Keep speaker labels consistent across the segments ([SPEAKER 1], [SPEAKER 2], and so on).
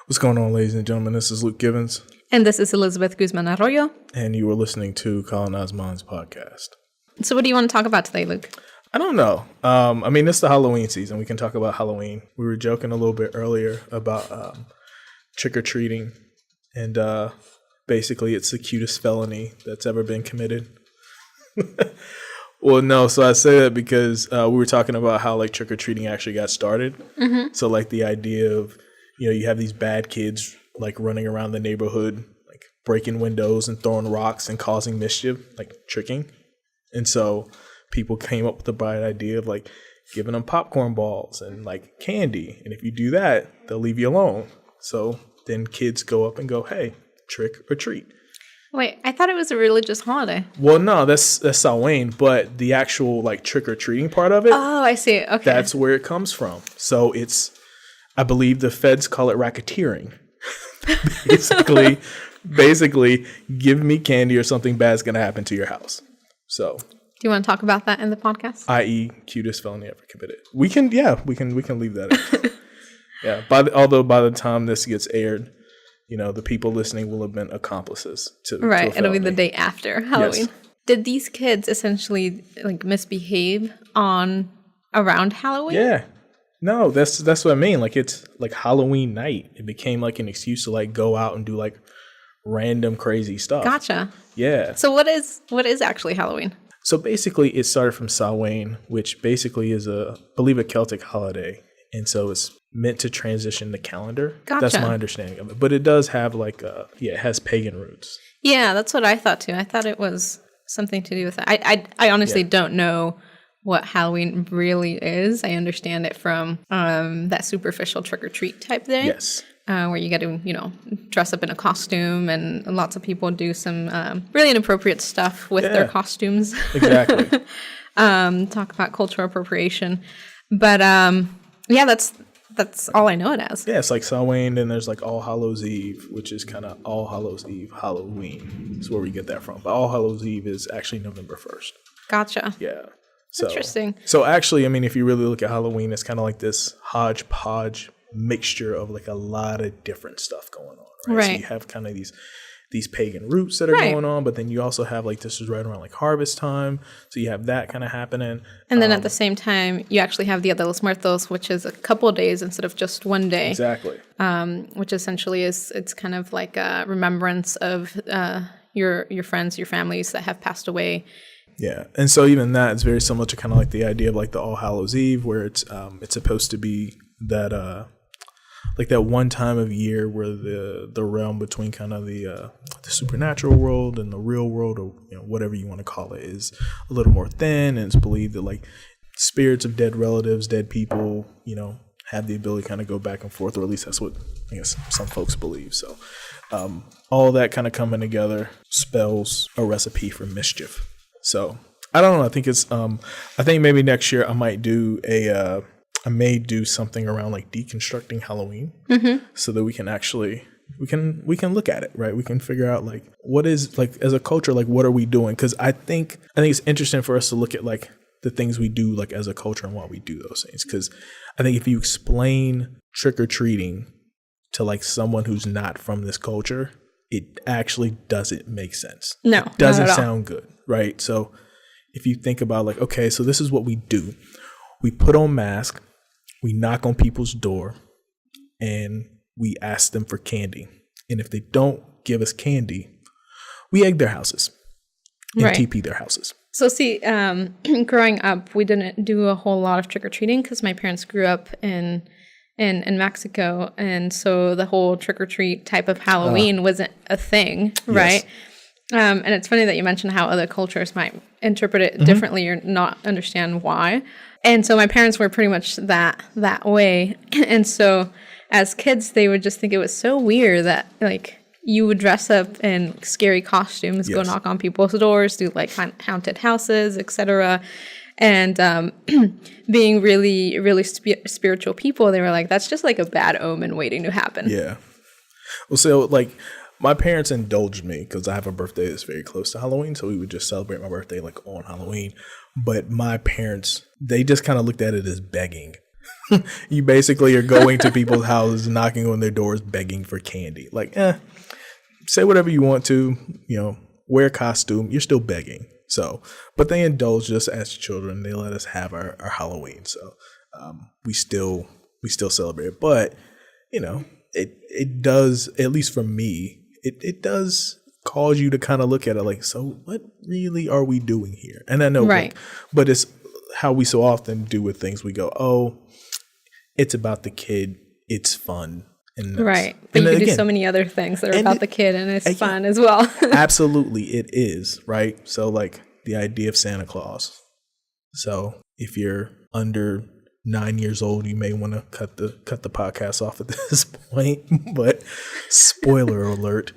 [SPEAKER 1] What's going on, ladies and gentlemen? This is Luke Givens.
[SPEAKER 2] And this is Elizabeth Guzman Arroyo.
[SPEAKER 1] And you are listening to Colonized Minds podcast.
[SPEAKER 2] So what do you want to talk about today, Luke?
[SPEAKER 1] I don't know. It's the Halloween season. We can talk about Halloween. We were joking a little bit earlier about trick-or-treating. And basically, it's the cutest felony that's ever been committed. Well, no. So I say that because we were talking about how like trick-or-treating actually got started. Mm-hmm. So like the idea of, you have these bad kids like running around the neighborhood, like breaking windows and throwing rocks and causing mischief, like tricking. And so people came up with the bright idea of like giving them popcorn balls and like candy. And if you do that, they'll leave you alone. So then kids go up and go, hey, trick or treat.
[SPEAKER 2] Wait, I thought it was a religious holiday.
[SPEAKER 1] Well, no, that's Samhain, but the actual like trick or treating part of it.
[SPEAKER 2] Oh, I see. Okay.
[SPEAKER 1] That's where it comes from. So it's, I believe the feds call it racketeering. basically, give me candy or something bad's going to happen to your house. So,
[SPEAKER 2] do you want to talk about that in the podcast?
[SPEAKER 1] I.e., cutest felony ever committed. We can leave that. Yeah. Although by the time this gets aired, the people listening will have been accomplices to
[SPEAKER 2] right.
[SPEAKER 1] To
[SPEAKER 2] It'll be the day after Halloween. Yes. Did these kids essentially like misbehave around Halloween?
[SPEAKER 1] Yeah. No, that's what I mean. Like it's like Halloween night. It became like an excuse to like go out and do like random crazy stuff.
[SPEAKER 2] Gotcha.
[SPEAKER 1] Yeah.
[SPEAKER 2] So what is actually Halloween?
[SPEAKER 1] So basically it started from Samhain, which basically is I believe a Celtic holiday. And so it's meant to transition the calendar.
[SPEAKER 2] Gotcha.
[SPEAKER 1] That's my understanding of it. But it does have like it has pagan roots. Yeah,
[SPEAKER 2] that's what I thought too. I thought it was something to do with that. I honestly don't know what Halloween really is. I understand it from that superficial trick-or-treat type thing.
[SPEAKER 1] Yes.
[SPEAKER 2] Where you get to, dress up in a costume, and lots of people do some really inappropriate stuff with their costumes.
[SPEAKER 1] Exactly.
[SPEAKER 2] Talk about cultural appropriation. But, that's all I know it as.
[SPEAKER 1] Yeah, it's like Samhain, and there's like All Hallows Eve, which is kind of All Hallows Eve, Halloween. That's where we get that from. But All Hallows Eve is actually November 1st.
[SPEAKER 2] Gotcha.
[SPEAKER 1] Yeah.
[SPEAKER 2] Interesting.
[SPEAKER 1] So actually, if you really look at Halloween, it's kind of like this hodgepodge mixture of like a lot of different stuff going on, right? So you have kind of these pagan roots that are going on, but then you also have like this is right around like harvest time, so you have that kind of happening.
[SPEAKER 2] And then at the same time, you actually have Dia de los Muertos, which is a couple of days instead of just one day.
[SPEAKER 1] Exactly.
[SPEAKER 2] Which essentially it's kind of like a remembrance of your friends, your families that have passed away.
[SPEAKER 1] Yeah, and so even that is very similar to kind of like the idea of like the All Hallows Eve, where it's supposed to be that like that one time of year where the realm between kind of the supernatural world and the real world, or whatever you want to call it, is a little more thin, and it's believed that like spirits of dead relatives, dead people, have the ability to kind of go back and forth, or at least that's what I guess some folks believe. So all that kind of coming together spells a recipe for mischief. So I don't know. I think it's I think maybe next year I might do I may do something around like deconstructing Halloween, so that we can actually we can look at it, right? We can figure out like what is like as a culture, like what are we doing? Because I think it's interesting for us to look at like the things we do like as a culture and why we do those things. Because I think if you explain trick or treating to like someone who's not from this culture, it actually doesn't make sense.
[SPEAKER 2] No,
[SPEAKER 1] it doesn't sound good, right? So if you think about like, okay, so this is what we do. We put on masks, we knock on people's door, and we ask them for candy. And if they don't give us candy, we egg their houses and TP their houses.
[SPEAKER 2] So see, growing up, we didn't do a whole lot of trick-or-treating because my parents grew up in Mexico, and so the whole trick-or-treat type of Halloween wasn't a thing, right? And it's funny that you mentioned how other cultures might interpret it differently or not understand why. And so my parents were pretty much that way. And so as kids, they would just think it was so weird that like you would dress up in scary costumes, go knock on people's doors, do like haunted houses, etc. And being really, really spiritual people, they were like, that's just like a bad omen waiting to happen.
[SPEAKER 1] Yeah. Well, so like my parents indulged me because I have a birthday that's very close to Halloween. So we would just celebrate my birthday like on Halloween. But my parents, they just kind of looked at it as begging. You basically are going to people's houses, knocking on their doors, begging for candy. Like, say whatever you want to, wear a costume. You're still begging. So, but they indulge us as children. They let us have our Halloween. So, we still celebrate it. But, it does, at least for me, it does cause you to kind of look at it like, so what really are we doing here? And I know,
[SPEAKER 2] right.
[SPEAKER 1] But it's how we so often do with things. We go, oh, it's about the kid. It's fun. And
[SPEAKER 2] right. But you can do so many other things that are about the kid, and it's fun as well.
[SPEAKER 1] Absolutely, it is, right? So, like, the idea of Santa Claus. So, if you're under 9 years old, you may want to cut the podcast off at this point. But spoiler alert,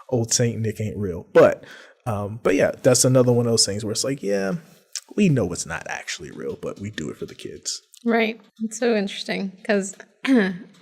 [SPEAKER 1] old Saint Nick ain't real. But yeah, that's another one of those things where it's like, yeah, we know it's not actually real, but we do it for the kids.
[SPEAKER 2] Right. It's so interesting because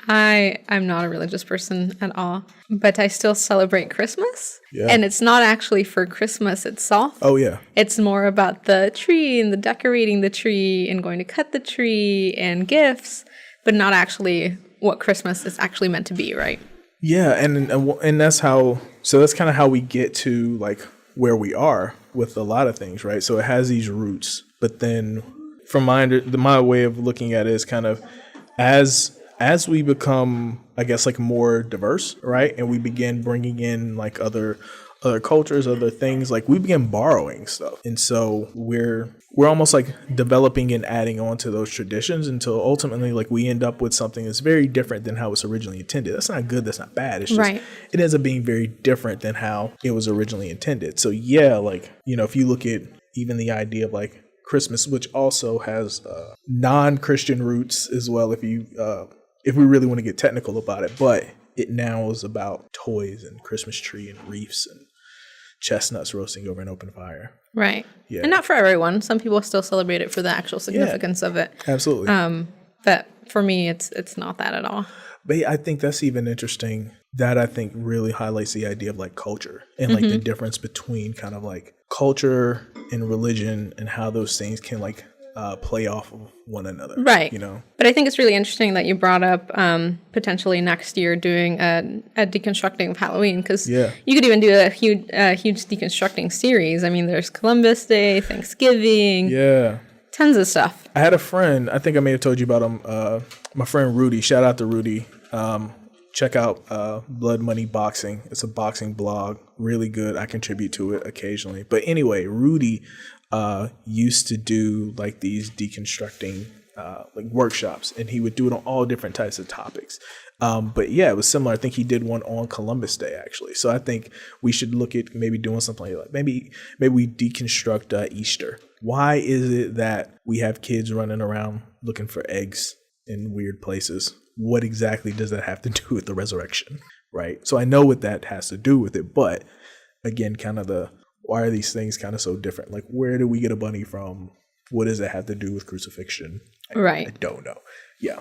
[SPEAKER 2] I'm not a religious person at all, but I still celebrate Christmas. Yeah. And it's not actually for Christmas itself.
[SPEAKER 1] Oh, yeah.
[SPEAKER 2] It's more about the tree and the decorating the tree and going to cut the tree and gifts, but not actually what Christmas is actually meant to be, right?
[SPEAKER 1] Yeah. And that's that's kind of how we get to like where we are with a lot of things, right? So it has these roots, but then from my way of looking at it is kind of as we become, I guess, like more diverse, right? And we begin bringing in like other cultures, other things, like we begin borrowing stuff. And so we're almost like developing and adding on to those traditions until ultimately like we end up with something that's very different than how it's originally intended. That's not good. That's not bad. It's just, It ends up being very different than how it was originally intended. So yeah, like, if you look at even the idea of like Christmas, which also has non-Christian roots as well, if we really want to get technical about it, but it now is about toys and Christmas tree and wreaths and chestnuts roasting over an open fire.
[SPEAKER 2] Right.
[SPEAKER 1] Yeah.
[SPEAKER 2] And not for everyone. Some people still celebrate it for the actual significance of it.
[SPEAKER 1] Absolutely.
[SPEAKER 2] But for me, it's not that at all.
[SPEAKER 1] But I think that's even interesting. That I think really highlights the idea of like culture and like the difference between kind of like culture and religion and how those things can like play off of one another.
[SPEAKER 2] Right. But I think it's really interesting that you brought up potentially next year doing a deconstructing of Halloween, because you could even do a huge deconstructing series. I mean, there's Columbus Day, Thanksgiving.
[SPEAKER 1] Yeah.
[SPEAKER 2] Tons of stuff.
[SPEAKER 1] I had a friend, I think I may have told you about him, my friend Rudy. Shout out to Rudy. Check out Blood Money Boxing. It's a boxing blog. Really good. I contribute to it occasionally. But anyway, Rudy used to do like these deconstructing like workshops, and he would do it on all different types of topics. But yeah, it was similar. I think he did one on Columbus Day actually. So I think we should look at maybe doing something like maybe we deconstruct Easter. Why is it that we have kids running around looking for eggs in weird places? What exactly does that have to do with the resurrection, right? So I know what that has to do with it, but again, kind of why are these things kind of so different? Like, where do we get a bunny from? What does it have to do with crucifixion? I don't know. Yeah.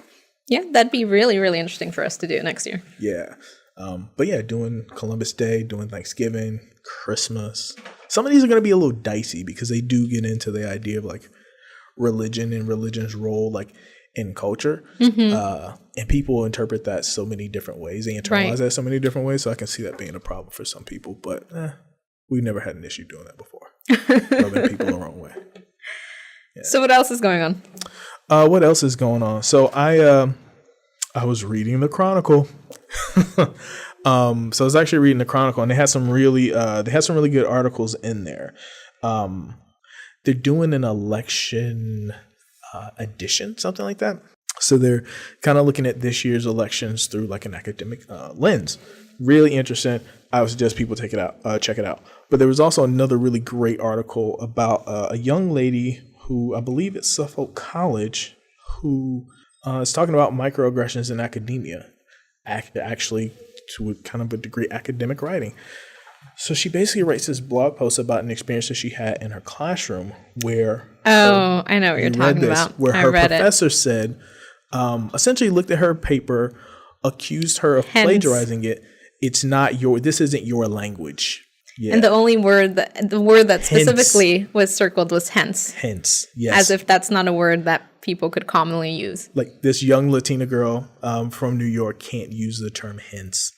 [SPEAKER 2] Yeah, that'd be really, really interesting for us to do next year.
[SPEAKER 1] Yeah. But yeah, doing Columbus Day, doing Thanksgiving, Christmas. Some of these are going to be a little dicey because they do get into the idea of like religion and religion's role, like in culture. And people interpret that so many different ways. They internalize that so many different ways. So I can see that being a problem for some people, but we've never had an issue doing that before. Rubbing people the wrong way. Yeah.
[SPEAKER 2] So what else is going on?
[SPEAKER 1] What else is going on? So I was reading the Chronicle. So I was actually reading the Chronicle, and they had some really good articles in there. They're doing an election edition, something like that. So they're kind of looking at this year's elections through like an academic lens. Really interesting. I would suggest people check it out. But there was also another really great article about a young lady who I believe at Suffolk College who is talking about microaggressions in academia, actually to kind of a degree academic writing. So she basically writes this blog post about an experience that she had in her classroom where
[SPEAKER 2] I know what you're talking about.
[SPEAKER 1] Where her professor said, essentially looked at her paper, accused her of plagiarizing it. This isn't your language. Yeah.
[SPEAKER 2] And the only word that
[SPEAKER 1] Hence.
[SPEAKER 2] specifically was circled was hence.
[SPEAKER 1] Hence, yes.
[SPEAKER 2] As if that's not a word that people could commonly use.
[SPEAKER 1] Like this young Latina girl from New York can't use the term hence.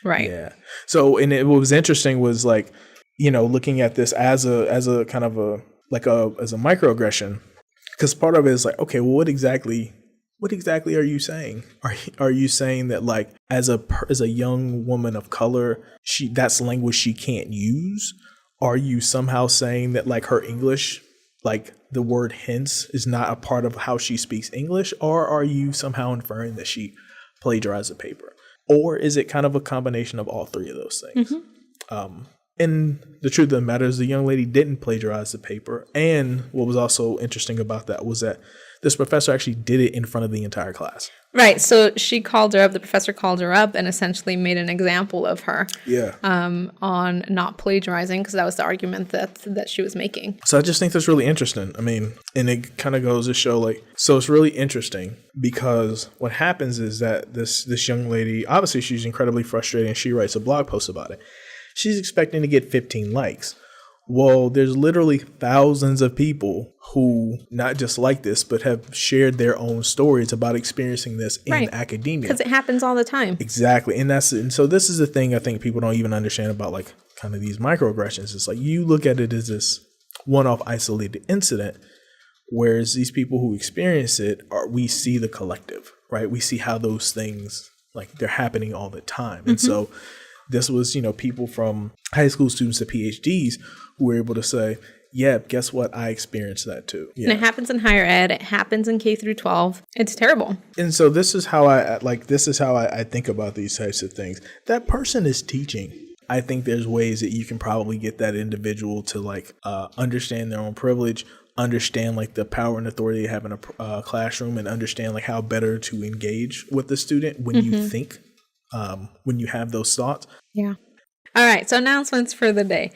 [SPEAKER 2] Right.
[SPEAKER 1] Yeah. So, and what was interesting was like, you know, looking at this as a kind of as a microaggression, because part of it is like, okay, well, what exactly are you saying? Are you saying that like as a young woman of color, that's language she can't use? Are you somehow saying that like her English, like the word hence, is not a part of how she speaks English? Or are you somehow inferring that she plagiarized the paper? Or is it kind of a combination of all three of those things? And the truth of the matter is the young lady didn't plagiarize the paper. And what was also interesting about that was that this professor actually did it in front of the entire class.
[SPEAKER 2] Right. So she called her up, the professor called her up and essentially made an example of her on not plagiarizing, because that was the argument that she was making.
[SPEAKER 1] So I just think that's really interesting. I mean, and it kind of goes to show like, so it's really interesting because what happens is that this young lady, obviously she's incredibly frustrated and she writes a blog post about it. She's expecting to get 15 likes. Well, there's literally thousands of people who not just like this, but have shared their own stories about experiencing this in academia.
[SPEAKER 2] Because it happens all the time.
[SPEAKER 1] Exactly. And so this is the thing I think people don't even understand about like kind of these microaggressions. It's like you look at it as this one-off isolated incident, whereas these people who experience it we see the collective, right? We see how those things, like they're happening all the time. And so this was, you know, people from high school students to PhDs who were able to say, yeah, guess what? I experienced that too. Yeah.
[SPEAKER 2] And it happens in higher ed. It happens in K through 12. It's terrible.
[SPEAKER 1] And so this is how I think about these types of things. That person is teaching. I think there's ways that you can probably get that individual to like understand their own privilege, understand like the power and authority they have in a classroom, and understand like how better to engage with the student when you think, when you have those thoughts.
[SPEAKER 2] Yeah. All right. So announcements for the day.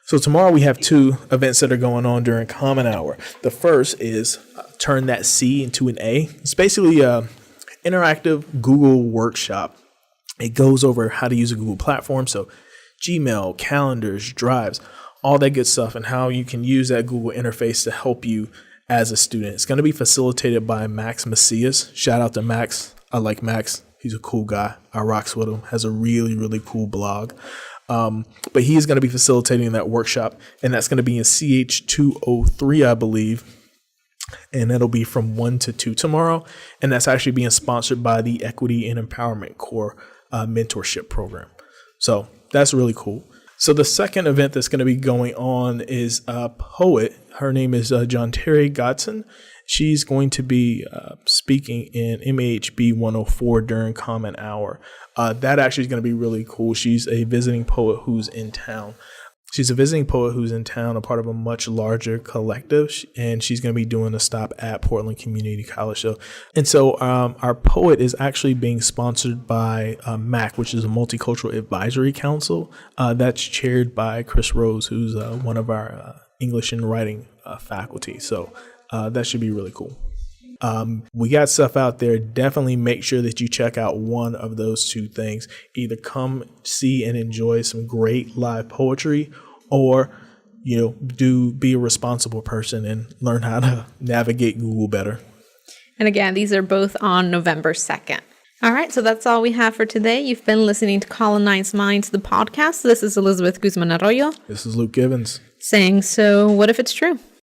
[SPEAKER 1] So tomorrow we have two events that are going on during Common Hour. The first is Turn That C into an A. It's basically an interactive Google workshop. It goes over how to use a Google platform. So Gmail, calendars, drives, all that good stuff, and how you can use that Google interface to help you as a student. It's going to be facilitated by Max Macias. Shout out to Max. I like Max. He's a cool guy. I rocks with him. Has a really, really cool blog. But he is going to be facilitating that workshop, and that's going to be in CH203, I believe. And that'll be from 1 to 2 tomorrow. And that's actually being sponsored by the Equity and Empowerment Corps mentorship program. So that's really cool. So the second event that's going to be going on is a poet. Her name is John Terry Godson. She's going to be speaking in MAHB 104 during Common Hour. That actually is going to be really cool. She's a visiting poet who's in town. A part of a much larger collective, and she's going to be doing a stop at Portland Community College. And so our poet is actually being sponsored by MAC, which is a Multicultural Advisory Council. That's chaired by Chris Rose, who's one of our English and writing faculty. So that should be really cool. We got stuff out there. Definitely make sure that you check out one of those two things. Either come see and enjoy some great live poetry, or, you know, be a responsible person and learn how to navigate Google better.
[SPEAKER 2] And again, these are both on November 2nd. All right, so that's all we have for today. You've been listening to Colonized Minds, the podcast. This is Elizabeth Guzman Arroyo.
[SPEAKER 1] This is Luke Givens.
[SPEAKER 2] Saying, so what if it's true?